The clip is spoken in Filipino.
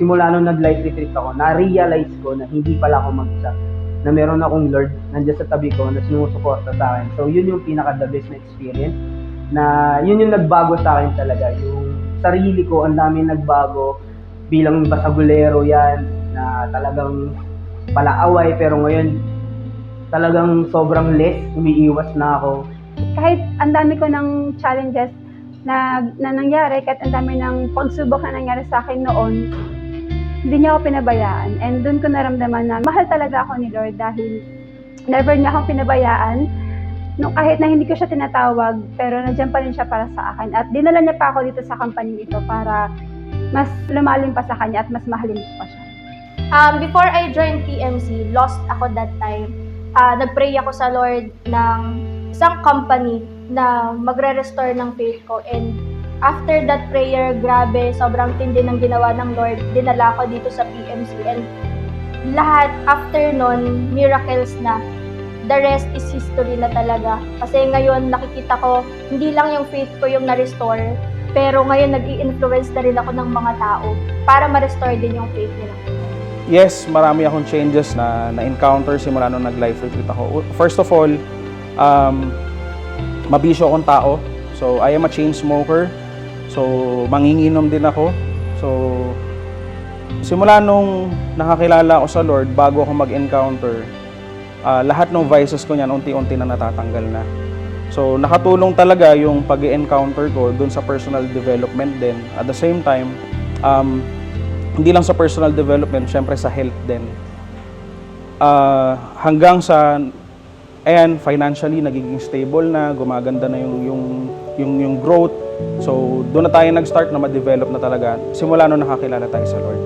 simula nung nag-life retreat ako, na-realize ko na hindi pala ako mag-isa. Na meron akong Lord nandiyan sa tabi ko na sumusuporta sa akin. So yun yung pinaka-the best na experience. Na yun yung nagbago sa akin talaga. Yung sarili ko, ang dami nagbago. Bilang basagulero yan, na talagang palaaway. Pero ngayon, talagang sobrang less, umiiwas na ako. Kahit ang dami ko ng challenges na nangyari, kahit ang dami ng pagsubok na nangyari sa akin noon, hindi niya ako pinabayaan. And doon ko naramdaman na mahal talaga ako ni Lord dahil never niya akong pinabayaan. No, kahit na hindi ko siya tinatawag, pero nandiyan pa rin siya para sa akin. At dinala niya pa ako dito sa company ito para mas lumalim pa sa kanya at mas mahalin ko pa siya. Before I joined PMC, lost ako that time. Nag-pray ako sa Lord ng isang company na magre-restore ng faith ko. And after that prayer, grabe, sobrang tindi ng ginawa ng Lord. Dinala ko dito sa PMC. And lahat, after nun, miracles na. The rest is history na talaga. Kasi ngayon, nakikita ko, hindi lang yung faith ko yung na-restore, pero ngayon, nag-i-influence na rin ako ng mga tao para ma-restore din yung faith nila. Yes, marami akong changes na na-encounter simula nung nag-life retreat ako. First of all, mabisyo akong tao. So, I am a chain smoker. So, manginginom din ako. So, simula nung nakakilala ako sa Lord, bago ako mag-encounter, lahat ng vices ko niyan, unti-unti na natatanggal na. So, nakatulong talaga yung pag-encounter ko dun sa personal development din. At the same time, hindi lang sa personal development, syempre sa health din. Hanggang sa, financially, nagiging stable na, gumaganda na yung growth. So, doon na tayo nag-start na ma-develop na talaga. Simula nung nakakilala tayo sa Lord.